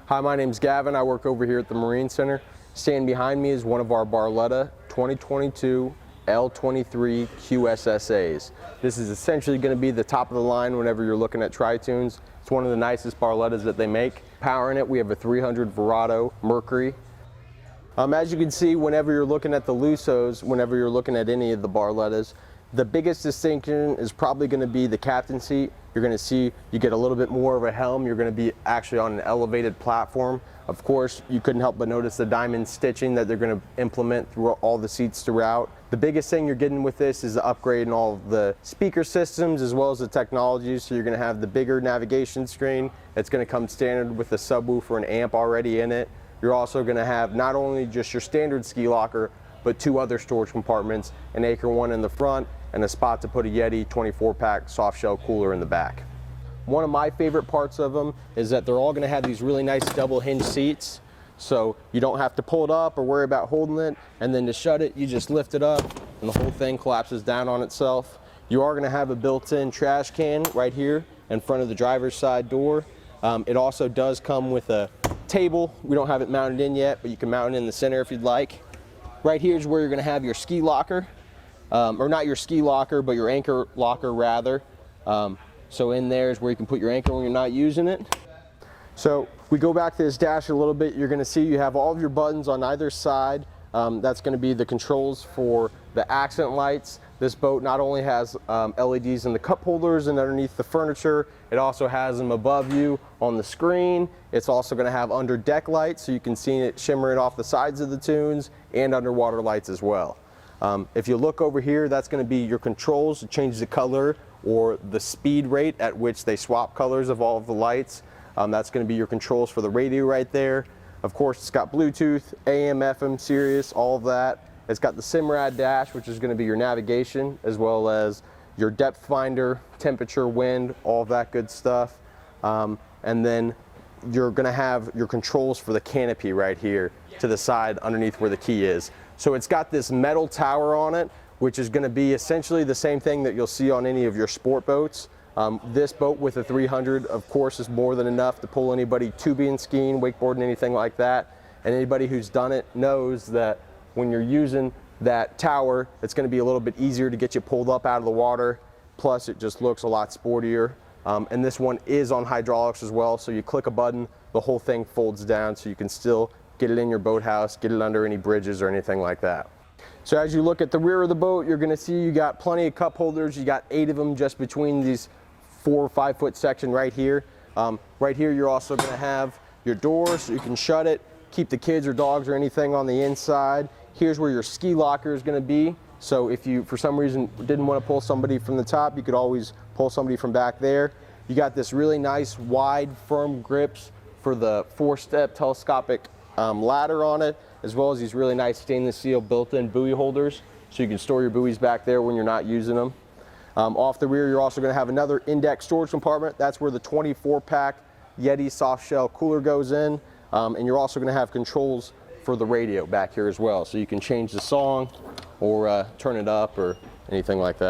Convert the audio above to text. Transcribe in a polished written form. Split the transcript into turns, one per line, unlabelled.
Hi, my name's Gavin. I work over here at the Marine Center. Standing behind me is one of our Barletta 2022 L23QSSAs. This is essentially going to be the top of the line whenever you're looking at tri-tunes. It's one of the nicest Barlettas that they make. Powering it, we have a 300 Verado Mercury. As you can see, whenever you're looking at the Lusos, whenever you're looking at any of the Barlettas, the biggest distinction is probably going to be the captain seat. You're going to see you get a little bit more of a helm. You're going to be actually on an elevated platform. Of course, you couldn't help but notice the diamond stitching that they're going to implement through all the seats throughout. The biggest thing you're getting with this is the upgrade in all of the speaker systems as well as the technology. So you're going to have the bigger navigation screen. It's going to come standard with a subwoofer and amp already in it. You're also going to have not only just your standard ski locker, but two other storage compartments, an Acre one in the front and a spot to put a Yeti 24-pack soft shell cooler in the back. One of my favorite parts of them is that they're all going to have these really nice double hinge seats, so you don't have to pull it up or worry about holding it, and then to shut it, you just lift it up and the whole thing collapses down on itself. You are going to have a built-in trash can right here in front of the driver's side door. It also does come with a table. We don't have it mounted in yet, but you can mount it in the center if you'd like. Right here is where you're going to have your ski locker, or not your ski locker, but your anchor locker rather. So in there is where you can put your anchor when you're not using it. So we go back to this dash a little bit. You're going to see you have all of your buttons on either side. That's going to be the controls for the accent lights. This boat not only has LEDs in the cup holders and underneath the furniture, it also has them above you on the screen. It's also going to have under deck lights, so you can see it shimmering off the sides of the tunes, and underwater lights as well. If you look over here, that's going to be your controls to change the color or the speed rate at which they swap colors of all of the lights. That's going to be your controls for the radio right there. Of course, it's got Bluetooth, AM, FM, Sirius, all of that. It's got the Simrad dash, which is going to be your navigation, as well as your depth finder, temperature, wind, all of that good stuff. And then you're going to have your controls for the canopy right here to the side underneath where the key is. So it's got this metal tower on it, which is going to be essentially the same thing that you'll see on any of your sport boats. This boat with a 300, of course, is more than enough to pull anybody tubing, skiing, wakeboarding, anything like that. And anybody who's done it knows that when you're using that tower, it's going to be a little bit easier to get you pulled up out of the water. Plus, it just looks a lot sportier. And this one is on hydraulics as well, so you click a button, the whole thing folds down, so you can still get it in your boathouse, get it under any bridges or anything like that. So as you look at the rear of the boat, you're going to see you got plenty of cup holders. You got 8 of them just between these 4 or 5 foot section right here. Right here, you're also going to have your door, so you can shut it, keep the kids or dogs or anything on the inside. Here's where your ski locker is going to be. So if you, for some reason, didn't want to pull somebody from the top, you could always pull somebody from back there. You got this really nice, wide, firm grips for the 4-step telescopic ladder on it, as well as these really nice stainless steel built-in buoy holders, so you can store your buoys back there when you're not using them. Off the rear, you're also going to have another index storage compartment. That's where the 24-pack Yeti soft shell cooler goes in, and you're also going to have controls for the radio back here as well, so you can change the song or turn it up or anything like that.